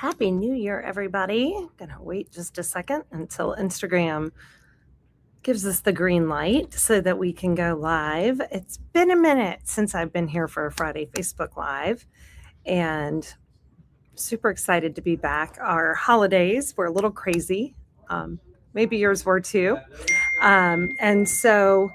Happy New Year, everybody. Gonna wait just a second until Instagram gives us the green light so that we can go live. It's been a minute since I've been here for a Friday Facebook Live, and super excited to be back. Our holidays were a little crazy. Um, Maybe yours were too. And so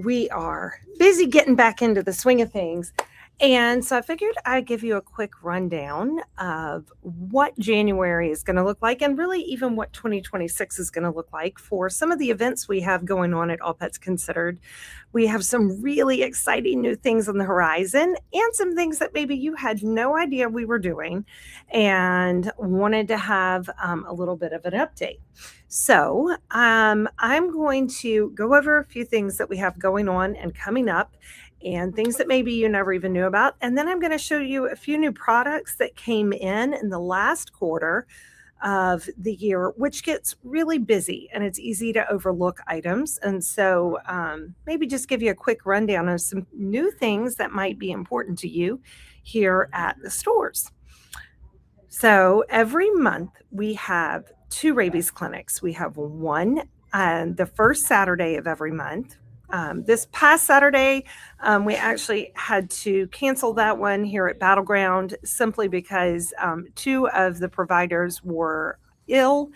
we are busy getting back into the swing of things. And so I figured I'd give you a quick rundown of what January is going to look like, and really even what 2026 is going to look like for some of the events we have going on at All Pets Considered. We have some really exciting new things on the horizon, and some things that maybe you had no idea we were doing and wanted to have a little bit of an update. So I'm going to go over a few things that we have going on and coming up, and things that maybe you never even knew about. And then I'm going to show you a few new products that came in the last quarter of the year, which gets really busy and it's easy to overlook items. And so maybe just give you a quick rundown of some new things that might be important to you here at the stores. So every month we have 2 rabies clinics. We have one the first Saturday of every month. This past Saturday, we actually had to cancel that one here at Battleground simply because 2 of the providers were ill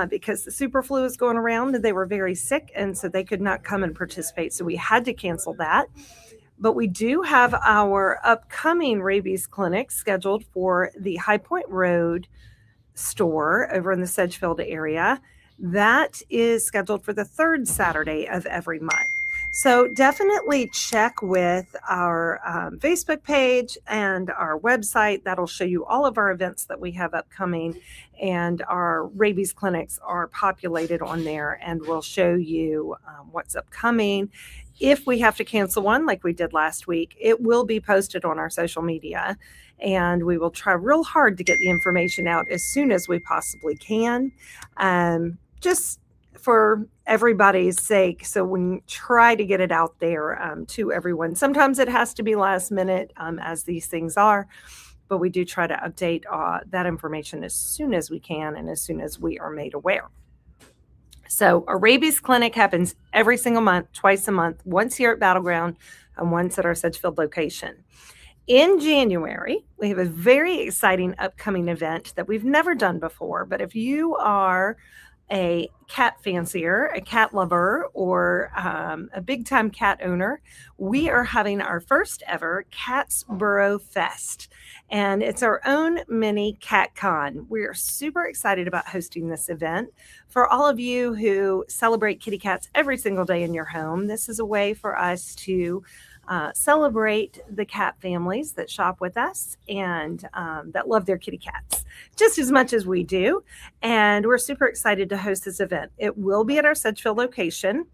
because the super flu is going around and they were very sick, and so they could not come and participate. So we had to cancel that. But we do have our upcoming rabies clinic scheduled for the High Point Road store over in the Sedgefield area. That is scheduled for the 3rd Saturday of every month. So definitely check with our Facebook page and our website. That'll show you all of our events that we have upcoming, and our rabies clinics are populated on there, and we'll show you what's upcoming. If we have to cancel one like we did last week, it will be posted on our social media, and we will try real hard to get the information out as soon as we possibly can. Just for everybody's sake, so we try to get it out there to everyone. Sometimes it has to be last minute, as these things are, but we do try to update that information as soon as we can and as soon as we are made aware. So a rabies clinic happens every single month, twice a month, once here at Battleground and once at our Sedgefield location. In January, we have a very exciting upcoming event that we've never done before, but if you are a cat fancier, a cat lover, or a big-time cat owner, we are having our first ever Catsboro Fest, and it's our own mini cat con. We are super excited about hosting this event. For all of you who celebrate kitty cats every single day in your home, this is a way for us to celebrate the cat families that shop with us and that love their kitty cats just as much as we do. And we're super excited to host this event. It will be at our Sedgefield location.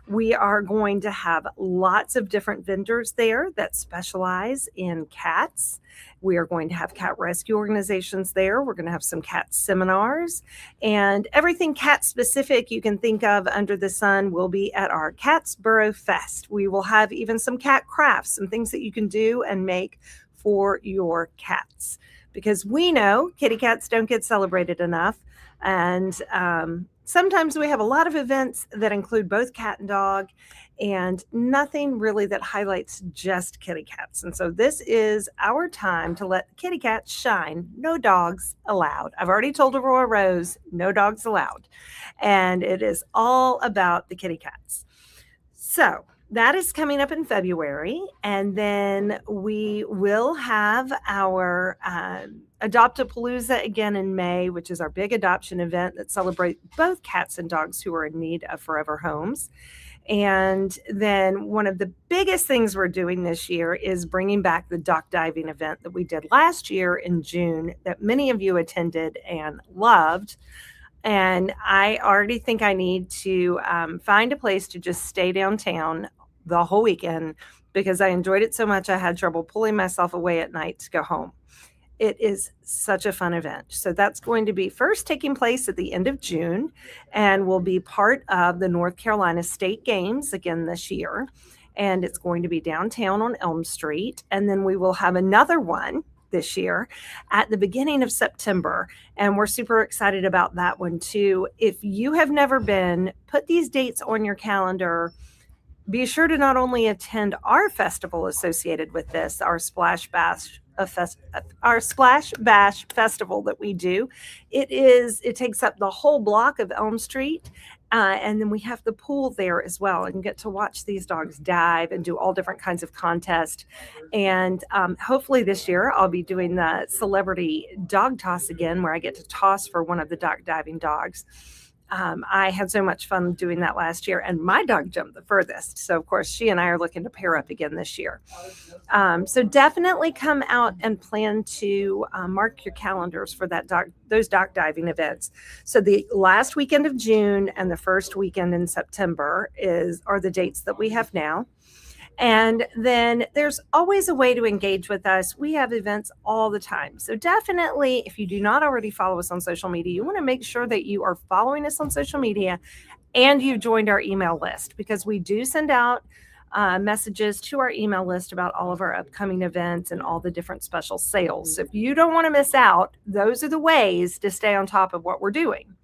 We are going to have lots of different vendors there that specialize in cats. We are going to have cat rescue organizations there. We're going to have some cat seminars, and everything cat specific you can think of under the sun will be at our Catsboro Fest. We will have even some cat crafts, some things that you can do and make for your cats, because we know kitty cats don't get celebrated enough. And sometimes we have a lot of events that include both cat and dog, and nothing really that highlights just kitty cats. And so this is our time to let kitty cats shine. No dogs allowed. I've already told Aurora Rose, no dogs allowed. And it is all about the kitty cats. So that is coming up in February. And then we will have our Adopt-A-Palooza again in May, which is our big adoption event that celebrates both cats and dogs who are in need of forever homes. And then one of the biggest things we're doing this year is bringing back the duck diving event that we did last year in June that many of you attended and loved. And I already think I need to find a place to just stay downtown the whole weekend, because I enjoyed it so much I had trouble pulling myself away at night to go home. It is such a fun event. So that's going to be first taking place at the end of June and will be part of the North Carolina State Games again this year. And it's going to be downtown on Elm Street. And then we will have another one this year at the beginning of September. And we're super excited about that one too. If you have never been, put these dates on your calendar. Be sure to not only attend our festival associated with this, our Splash Bash festival that we do. It takes up the whole block of Elm Street. And then we have the pool there as well, and get to watch these dogs dive and do all different kinds of contests. And hopefully this year I'll be doing the celebrity dog toss again, where I get to toss for one of the dock diving dogs. I had so much fun doing that last year, and my dog jumped the furthest. So, of course, she and I are looking to pair up again this year. So definitely come out and plan to mark your calendars for those dock diving events. So the last weekend of June and the first weekend in September are the dates that we have now. And then there's always a way to engage with us. We have events all the time. So definitely, if you do not already follow us on social media, you want to make sure that you are following us on social media and you've joined our email list, because we do send out messages to our email list about all of our upcoming events and all the different special sales. So if you don't want to miss out, those are the ways to stay on top of what we're doing.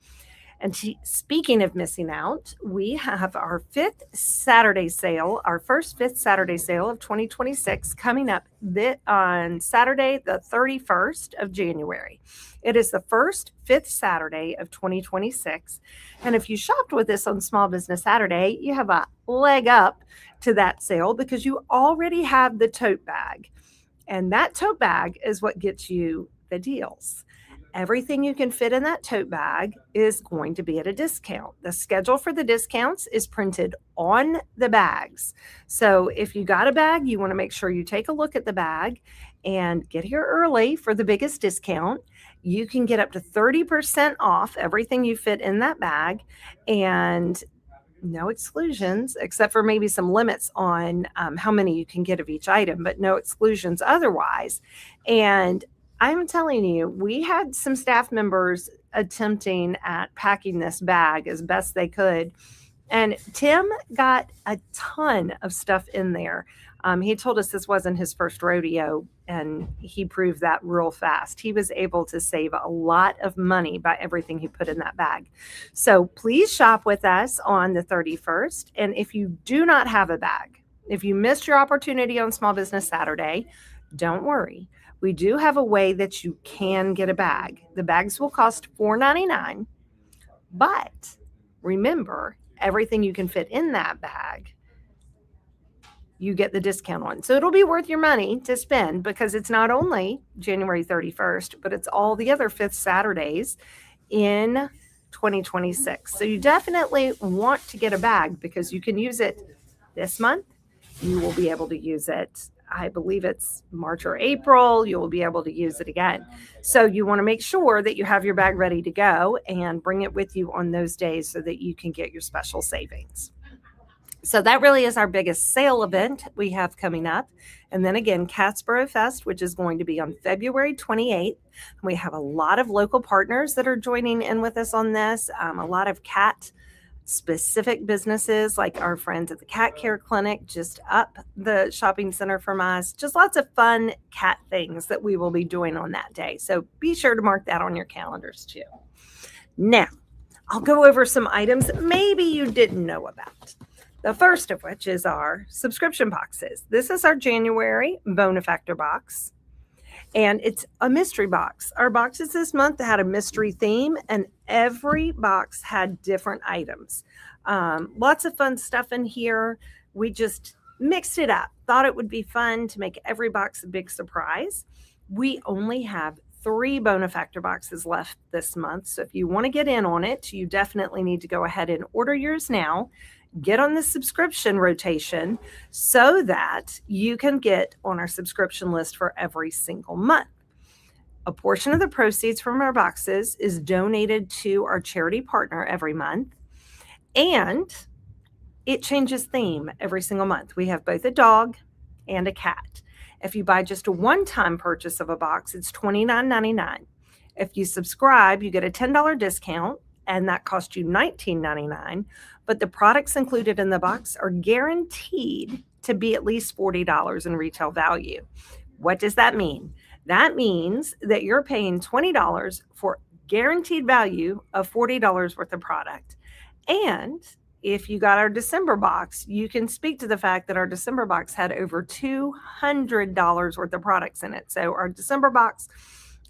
And speaking of missing out, we have our first fifth Saturday sale of 2026 coming up on Saturday, the 31st of January. It is the first fifth Saturday of 2026. And if you shopped with us on Small Business Saturday, you have a leg up to that sale because you already have the tote bag. And that tote bag is what gets you the deals. Everything you can fit in that tote bag is going to be at a discount. The schedule for the discounts is printed on the bags. So if you got a bag, you want to make sure you take a look at the bag and get here early for the biggest discount. You can get up to 30% off everything you fit in that bag, and no exclusions, except for maybe some limits on how many you can get of each item, but no exclusions otherwise. And I'm telling you, we had some staff members attempting at packing this bag as best they could. And Tim got a ton of stuff in there. He told us this wasn't his first rodeo, and he proved that real fast. He was able to save a lot of money by everything he put in that bag. So please shop with us on the 31st. And if you do not have a bag, if you missed your opportunity on Small Business Saturday, don't worry. We do have a way that you can get a bag. The bags will cost $4.99, but remember, everything you can fit in that bag, you get the discount on. So it'll be worth your money to spend, because it's not only January 31st, but it's all the other fifth Saturdays in 2026. So you definitely want to get a bag, because you can use it this month. You will be able to use it, I believe it's March or April. You will be able to use it again. So you want to make sure that you have your bag ready to go and bring it with you on those days so that you can get your special savings. So that really is our biggest sale event we have coming up. And then again, Catsboro Fest, which is going to be on February 28th. We have a lot of local partners that are joining in with us on this. A lot of cat specific businesses, like our friends at the Cat Care Clinic just up the shopping center from us. Just lots of fun cat things that we will be doing on that day. So be sure to mark that on your calendars too. Now, I'll go over some items that maybe you didn't know about. The first of which is our subscription boxes. This is our January Bonefactor box, and it's a mystery box. Our boxes this month had a mystery theme, and every box had different items. Lots of fun stuff in here. We just mixed it up. Thought it would be fun to make every box a big surprise. We only have 3 Bonefactor boxes left this month. So if you want to get in on it, you definitely need to go ahead and order yours now. Get on the subscription rotation so that you can get on our subscription list for every single month. A portion of the proceeds from our boxes is donated to our charity partner every month, and it changes theme every single month. We have both a dog and a cat. If you buy just a one-time purchase of a box, it's $29.99. If you subscribe, you get a $10 discount, and that costs you $19.99. But the products included in the box are guaranteed to be at least $40 in retail value. What does that mean? That means that you're paying $20 for guaranteed value of $40 worth of product. And if you got our December box, you can speak to the fact that our December box had over $200 worth of products in it. So our December box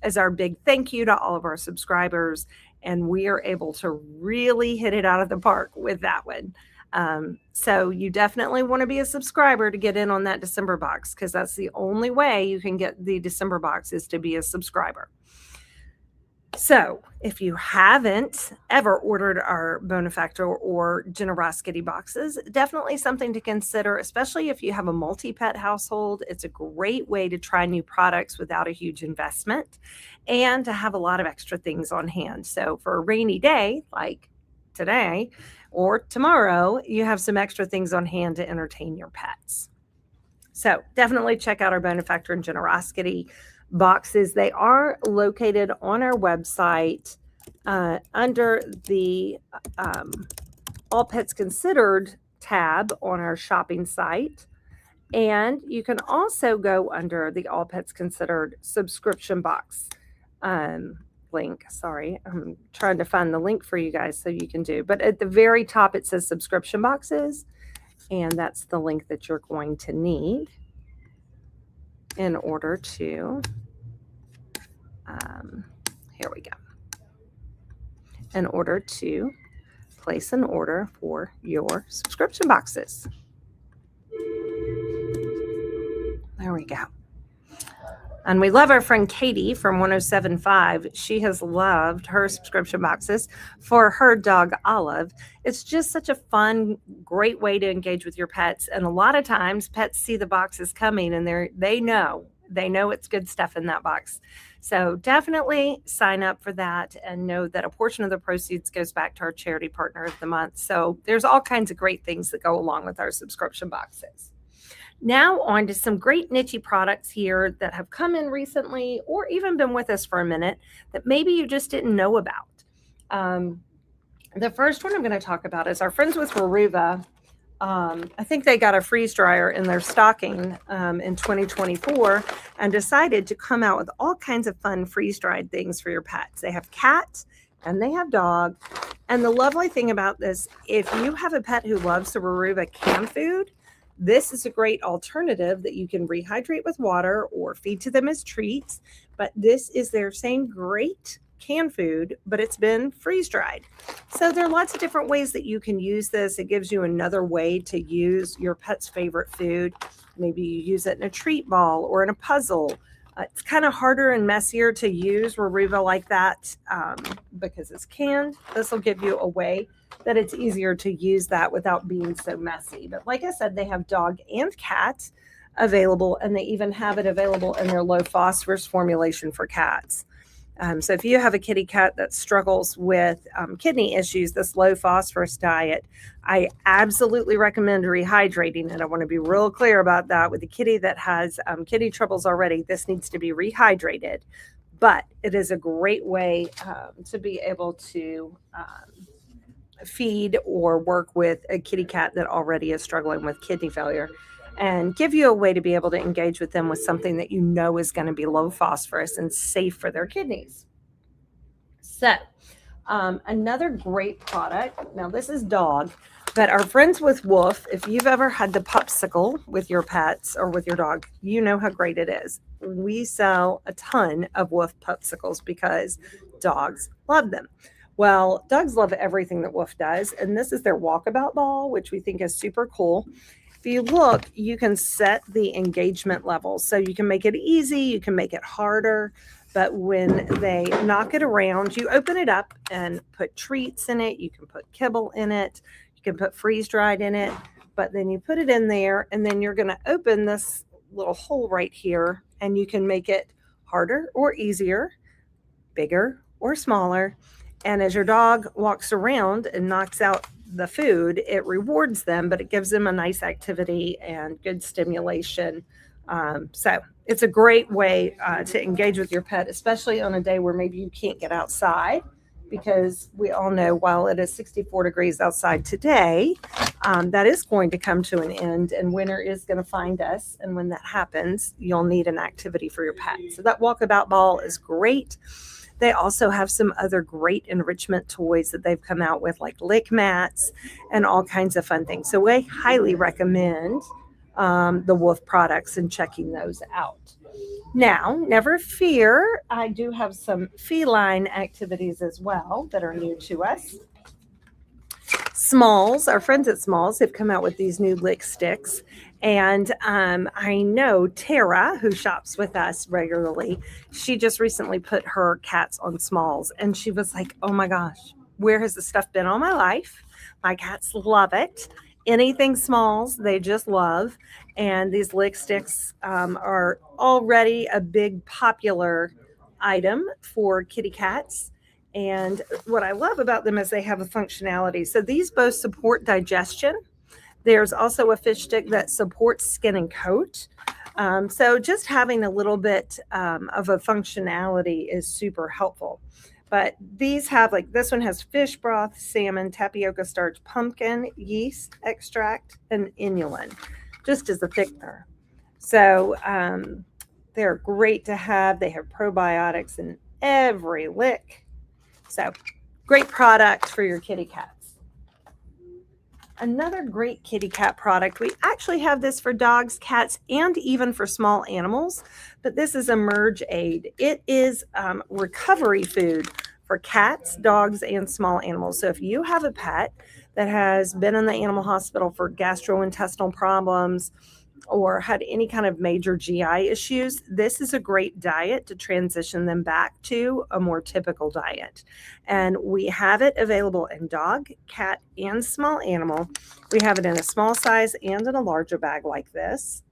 is our big thank you to all of our subscribers, and we are able to really hit it out of the park with that one. So you definitely want to be a subscriber to get in on that December box, because that's the only way you can get the December box is to be a subscriber. So if you haven't ever ordered our Bonefactor or Generosity boxes, definitely something to consider, especially if you have a multi-pet household. It's a great way to try new products without a huge investment and to have a lot of extra things on hand. So for a rainy day like today or tomorrow, you have some extra things on hand to entertain your pets. So definitely check out our Bonefactor and Generosity boxes. They are located on our website under the All Pets Considered tab on our shopping site. And you can also go under the All Pets Considered subscription box link. Sorry, I'm trying to find the link for you guys so you can do. But at the very top, it says subscription boxes. And that's the link that you're going to need in order to, here we go, in order to place an order for your subscription boxes. There we go. And we love our friend Katie from 1075. She has loved her subscription boxes for her dog Olive. It's just such a fun, great way to engage with your pets. And a lot of times pets see the boxes coming and they know it's good stuff in that box. So definitely sign up for that and know that a portion of the proceeds goes back to our charity partner of the month. So there's all kinds of great things that go along with our subscription boxes. Now on to some great niche products here that have come in recently or even been with us for a minute that maybe you just didn't know about. The first one I'm going to talk about is our friends with Weruva. I think they got a freeze dryer in their stocking in 2024 and decided to come out with all kinds of fun freeze dried things for your pets. They have cats and they have dog. And the lovely thing about this, if you have a pet who loves the Weruva canned food, this is a great alternative that you can rehydrate with water or feed to them as treats. But this is their same great canned food, but it's been freeze dried. So there are lots of different ways that you can use this. It gives you another way to use your pet's favorite food. Maybe you use it in a treat ball or in a puzzle. It's kind of harder and messier to use Weruva like that because it's canned. This will give you a way that it's easier to use that without being so messy. But like I said, they have dog and cat available, and they even have it available in their low phosphorus formulation for cats. So if you have a kitty cat that struggles with kidney issues, this low phosphorus diet, I absolutely recommend rehydrating it. I want to be real clear about that. With a kitty that has kidney troubles already, this needs to be rehydrated. But it is a great way to be able to feed or work with a kitty cat that already is struggling with kidney failure, and give you a way to be able to engage with them with something that you know is going to be low phosphorus and safe for their kidneys. So another great product, now this is dog, but our friends with Woof, if you've ever had the Pupsicle with your pets or with your dog, you know how great it is. We sell a ton of Woof Pupsicles because dogs love them. Well, dogs love everything that Woof does, and this is their walkabout ball, which we think is super cool. If you look, you can set the engagement levels. So you can make it easy, you can make it harder. But when they knock it around, you open it up and put treats in it. You can put kibble in it. You can put freeze-dried in it. But then you put it in there, and then you're going to open this little hole right here, and you can make it harder or easier, bigger or smaller. And as your dog walks around and knocks out the food, it rewards them, but it gives them a nice activity and good stimulation. So it's a great way to engage with your pet, especially on a day where maybe you can't get outside because we all know while it is 64 degrees outside today, that is going to come to an end and winter is going to find us. And when that happens, you'll need an activity for your pet. So that walkabout ball is great. They also have some other great enrichment toys that they've come out with, like lick mats and all kinds of fun things. So I highly recommend the Wolf products and checking those out. Now, never fear, I do have some feline activities as well that are new to us. Smalls, our friends at Smalls have come out with these new lick sticks. And I know Tara, who shops with us regularly, she just recently put her cats on Smalls. And she was like, oh my gosh, where has this stuff been all my life? My cats love it. Anything Smalls, they just love. And these lick sticks are already a big popular item for kitty cats. And what I love about them is they have a functionality. So these both support digestion. There's also a fish stick that supports skin and coat. So just having a little bit of a functionality is super helpful. But these have, like, this one has fish broth, salmon, tapioca starch, pumpkin, yeast extract, and inulin, just as a thickener. So they're great to have. They have probiotics in every lick. So great product for your kitty cats. Another great kitty cat product, we actually have this for dogs, cats, and even for small animals, but this is Emerge Aid. It is recovery food for cats, dogs, and small animals. So if you have a pet that has been in the animal hospital for gastrointestinal problems or had any kind of major GI issues, this is a great diet to transition them back to a more typical diet. And we have it available in dog, cat, and small animal. We have it in a small size and in a larger bag like this.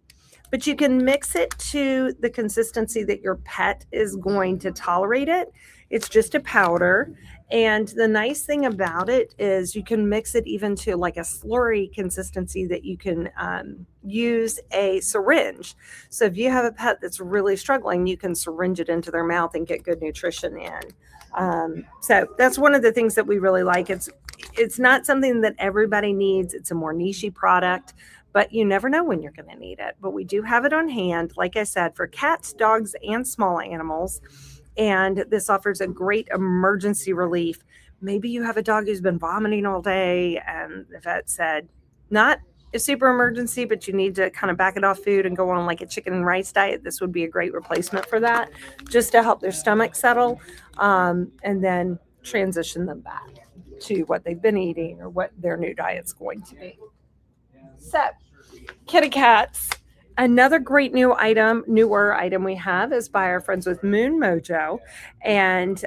But you can mix it to the consistency that your pet is going to tolerate it. It's just a powder. And the nice thing about it is you can mix it even to like a slurry consistency that you can use a syringe. So if you have a pet that's really struggling, you can syringe it into their mouth and get good nutrition in. So that's one of the things that we really like. It's not something that everybody needs. It's a more niche product, but you never know when you're going to need it. But we do have it on hand, like I said, for cats, dogs, and small animals. And this offers a great emergency relief. Maybe you have a dog who's been vomiting all day and the vet said, not a super emergency, but you need to kind of back it off food and go on like a chicken and rice diet. This would be a great replacement for that, just to help their stomach settle and then transition them back to what they've been eating or what their new diet's going to be. So, kitty cats. Another great newer item we have is by our friends with Moon Mojo. And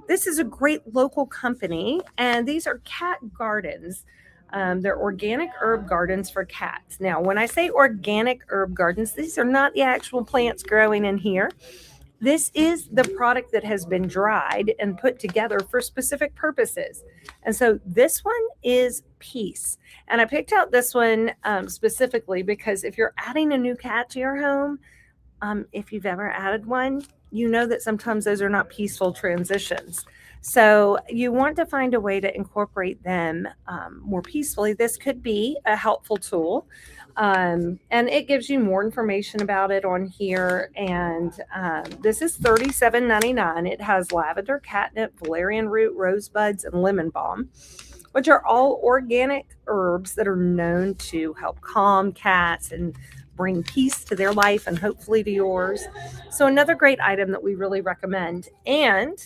this is a great local company. And these are cat gardens. They're organic herb gardens for cats. Now, when I say organic herb gardens, these are not the actual plants growing in here. This is the product that has been dried and put together for specific purposes. And so this one is Peace. And I picked out this one specifically because if you're adding a new cat to your home, if you've ever added one, you know that sometimes those are not peaceful transitions. So you want to find a way to incorporate them more peacefully. This could be a helpful tool. And it gives you more information about it on here. And this is $37.99. It has lavender, catnip, valerian root, rosebuds, and lemon balm, which are all organic herbs that are known to help calm cats and bring peace to their life and hopefully to yours. So another great item that we really recommend. And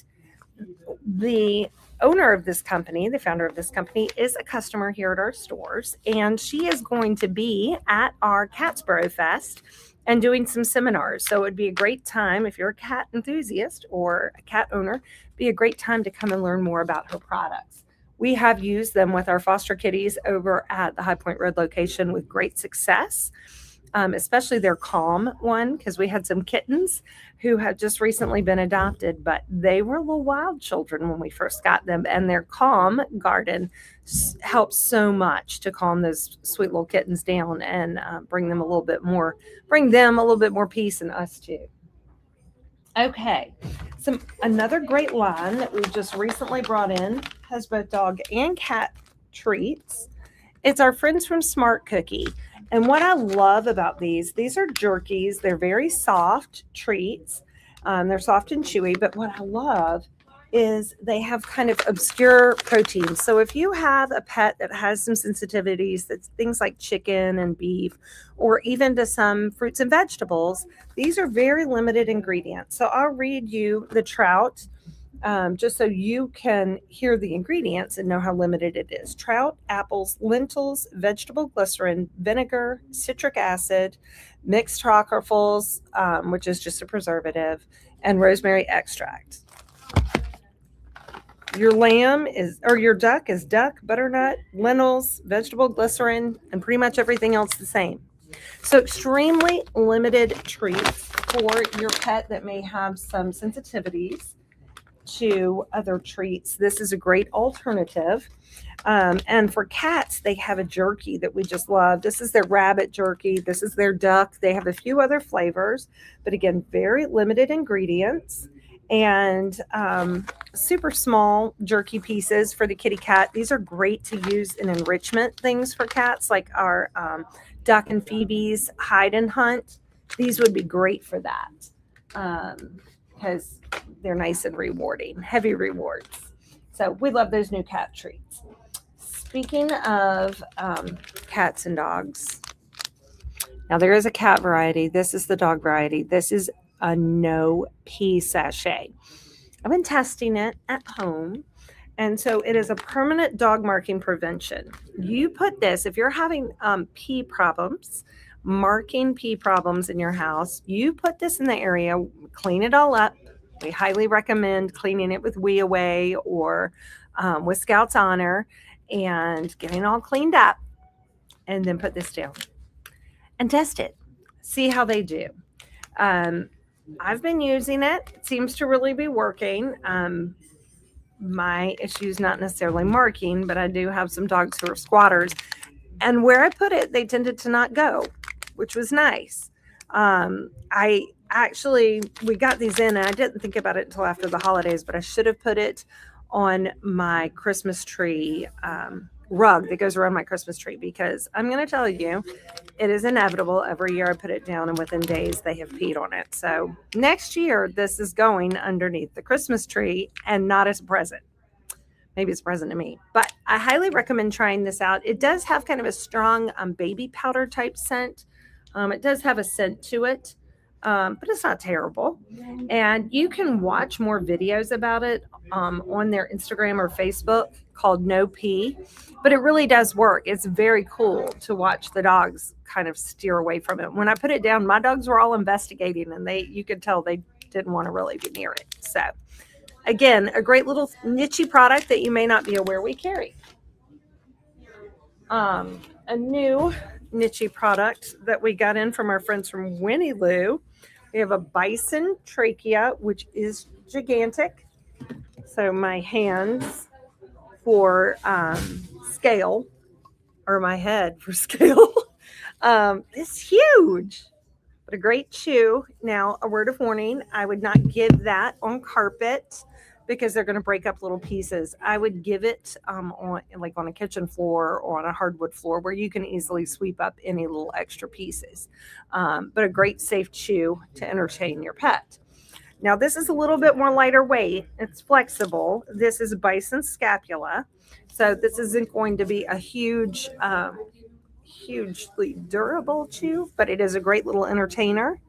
the owner of this company, the founder of this company, is a customer here at our stores, and she is going to be at our Catsboro Fest and doing some seminars. So it'd be a great time if you're a cat enthusiast or a cat owner, be a great time to come and learn more about her products. We have used them with our foster kitties over at the High Point Road location with great success. Especially their Calm one, because we had some kittens who had just recently been adopted, but they were little wild children when we first got them. And their Calm garden helps so much to calm those sweet little kittens down and bring them a little bit more peace and us too. Okay, Another great line that we've just recently brought in has both dog and cat treats. It's our friends from Smart Cookie. And what I love about these are jerkies. They're very soft treats. They're soft and chewy, but what I love is they have kind of obscure proteins. So if you have a pet that has some sensitivities, that's things like chicken and beef, or even to some fruits and vegetables, these are very limited ingredients. So I'll read you the trout just so you can hear the ingredients and know how limited it is. Trout, apples, lentils, vegetable glycerin, vinegar, citric acid, mixed truffles, which is just a preservative, and rosemary extract. Your your duck is duck, butternut, lentils, vegetable glycerin, and pretty much everything else the same. So extremely limited treats for your pet that may have some sensitivities to other treats. This is a great alternative. And for cats, they have a jerky that we just love. This is their rabbit jerky. This is their duck. They have a few other flavors, but again, very limited ingredients and super small jerky pieces for the kitty cat. These are great to use in enrichment things for cats, like our Duck and Phoebe's Hide and Hunt. These would be great for that because they're nice and rewarding, heavy rewards. So we love those new cat treats. Speaking of cats and dogs, now there is a cat variety. This is the dog variety. This is a no pee sachet. I've been testing it at home. And so it is a permanent dog marking prevention. You put this, if you're having pee problems, marking pee problems in your house, you put this in the area, clean it all up. We highly recommend cleaning it with We Away or with Scouts Honor and getting it all cleaned up, and then put this down and test it. See how they do. I've been using it. It seems to really be working. My issue is not necessarily marking, but I do have some dogs who are squatters. And where I put it, they tended to not go, which was nice. We got these in, and I didn't think about it until after the holidays, but I should have put it on my Christmas tree rug that goes around my Christmas tree, because I'm going to tell you, it is inevitable. Every year I put it down, and within days they have peed on it. So next year, this is going underneath the Christmas tree and not as a present. Maybe it's a present to me, but I highly recommend trying this out. It does have kind of a strong baby powder type scent. It does have a scent to it, but it's not terrible. And you can watch more videos about it on their Instagram or Facebook called No Pee, but it really does work. It's very cool to watch the dogs kind of steer away from it. When I put it down, my dogs were all investigating, and you could tell they didn't want to really be near it. So again, a great little niche product that you may not be aware we carry. A new niche product that we got in from our friends from Winnie Lou. We have a bison trachea, which is gigantic. So my hands for scale, or my head for scale, is huge, but a great chew. Now, a word of warning, I would not give that on carpet because they're going to break up little pieces. I would give it on a kitchen floor or on a hardwood floor where you can easily sweep up any little extra pieces. But a great safe chew to entertain your pet. Now, this is a little bit more lighter weight. It's flexible. This is bison scapula. So this isn't going to be a hugely durable chew, but it is a great little entertainer.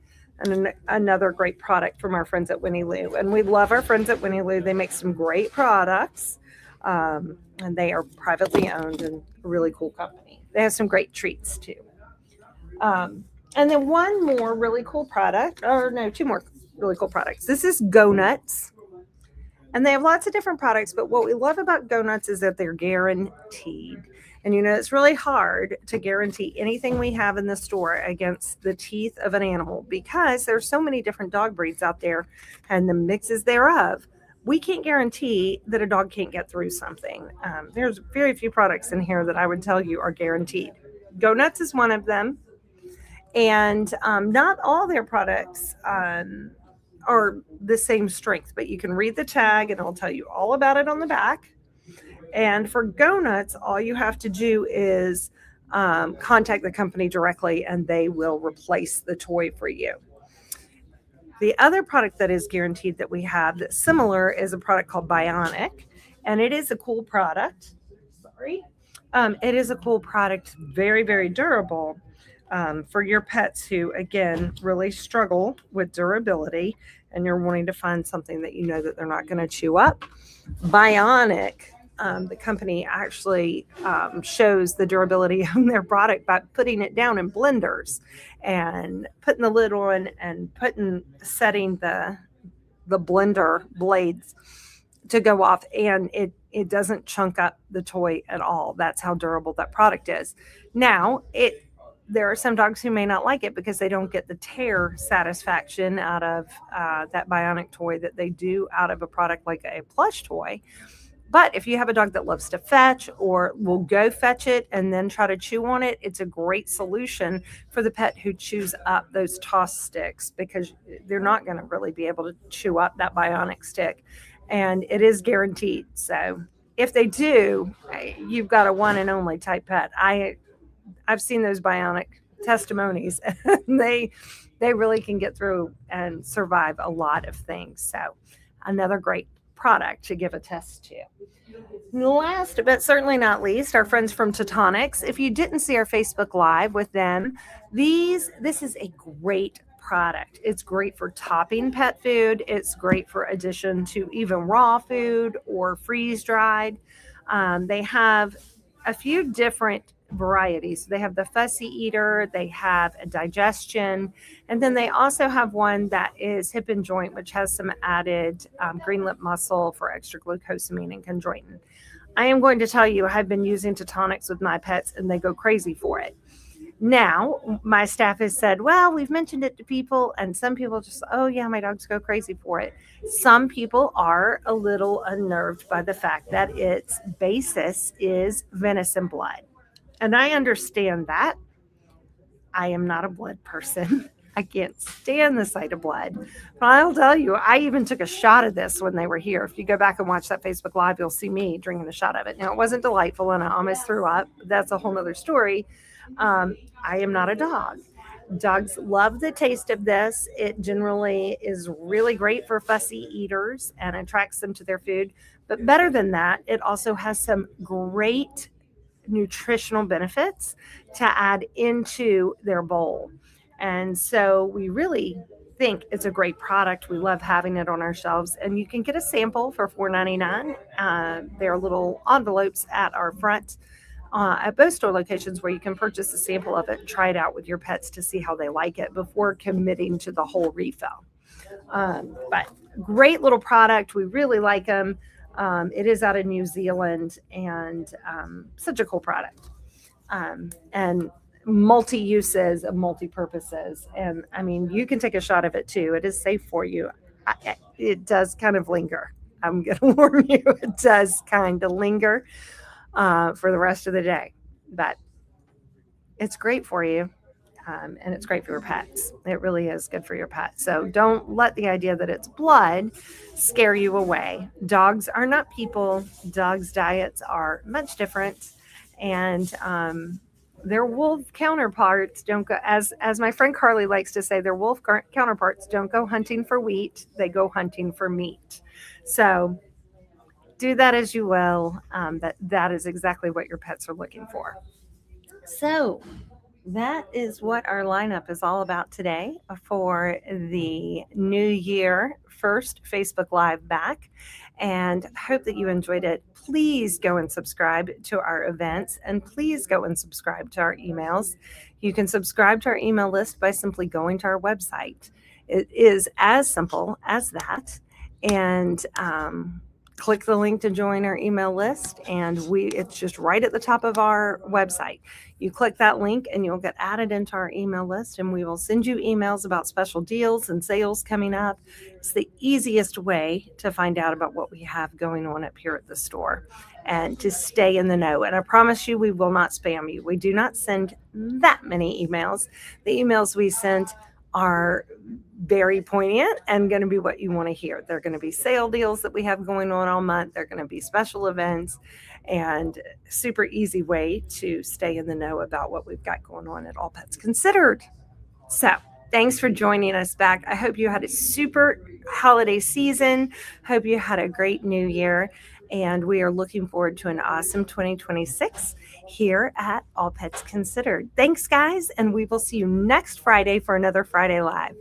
And another great product from our friends at Winnie Lou. And we love our friends at Winnie Lou. They make some great products, and they are privately owned and a really cool company. They have some great treats too. And then one more really cool product, or no, two more really cool products. This is Go Nuts. And they have lots of different products, but what we love about Go Nuts is that they're guaranteed. And it's really hard to guarantee anything we have in the store against the teeth of an animal, because there's so many different dog breeds out there and the mixes thereof. We can't guarantee that a dog can't get through something. There's very few products in here that I would tell you are guaranteed. Go Nuts is one of them. And not all their products are the same strength, but you can read the tag and it'll tell you all about it on the back. And for Go Nuts, all you have to do is contact the company directly and they will replace the toy for you. The other product that is guaranteed that we have that's similar is a product called Bionic, and it is a cool product. Sorry. It is a cool product, very, very durable for your pets who, again, really struggle with durability and you're wanting to find something that you know that they're not going to chew up. Bionic, the company actually shows the durability of their product by putting it down in blenders and putting the lid on and setting the blender blades to go off, and it doesn't chunk up the toy at all. That's how durable that product is. Now, there are some dogs who may not like it because they don't get the tear satisfaction out of that Bionic toy that they do out of a product like a plush toy. But if you have a dog that loves to fetch or will go fetch it and then try to chew on it, it's a great solution for the pet who chews up those toss sticks, because they're not going to really be able to chew up that Bionic stick. And it is guaranteed. So if they do, you've got a one and only type pet. I've seen those Bionic testimonies, and they really can get through and survive a lot of things. So another great product to give a test to. Last but certainly not least, our friends from Totonics. If you didn't see our Facebook Live with them, this is a great product. It's great for topping pet food. It's great for addition to even raw food or freeze dried. They have a few different varieties. They have the fussy eater, they have a digestion, and then they also have one that is hip and joint, which has some added green lip mussel for extra glucosamine and chondroitin. I am going to tell you, I've been using Totonics with my pets and they go crazy for it. Now, my staff has said, well, we've mentioned it to people, and some people just, oh yeah, my dogs go crazy for it. Some people are a little unnerved by the fact that its basis is venison blood. And I understand that. I am not a blood person. I can't stand the sight of blood. But I'll tell you, I even took a shot of this when they were here. If you go back and watch that Facebook Live, you'll see me drinking a shot of it. Now, it wasn't delightful, and I almost threw up. That's a whole nother story. I am not a dog. Dogs love the taste of this. It generally is really great for fussy eaters and attracts them to their food. But better than that, it also has some great nutritional benefits to add into their bowl. And so we really think it's a great product. We love having it on our shelves, and you can get a sample for $4.99. There are little envelopes at our front at both store locations where you can purchase a sample of it and try it out with your pets to see how they like it before committing to the whole refill. But great little product. We really like them. It is out of New Zealand, and such a cool product. And multi-uses, multi-purposes. And I mean, you can take a shot of it too. It is safe for you. It does kind of linger. I'm going to warn you, it does kind of linger for the rest of the day. But it's great for you. And it's great for your pets. It really is good for your pets. So don't let the idea that it's blood scare you away. Dogs are not people. Dogs' diets are much different. And their wolf counterparts don't go, as my friend Carly likes to say, their wolf counterparts don't go hunting for wheat. They go hunting for meat. So do that as you will. That is exactly what your pets are looking for. So that is what our lineup is all about today for the New Year first Facebook Live back. And I hope that you enjoyed it. Please go and subscribe to our events, and please go and subscribe to our emails. You can subscribe to our email list by simply going to our website. It is as simple as that. And click the link to join our email list, and it's just right at the top of our website. You click that link and you'll get added into our email list, and we will send you emails about special deals and sales coming up. It's the easiest way to find out about what we have going on up here at the store and to stay in the know. And I promise you, we will not spam you. We do not send that many emails. The emails we send are very poignant and going to be what you want to hear. They're going to be sale deals that we have going on all month. They're going to be special events and super easy way to stay in the know about what we've got going on at All Pets Considered. So thanks for joining us back. I hope you had a super holiday season. Hope you had a great new year. And we are looking forward to an awesome 2026 here at All Pets Considered. Thanks, guys. And we will see you next Friday for another Friday Live.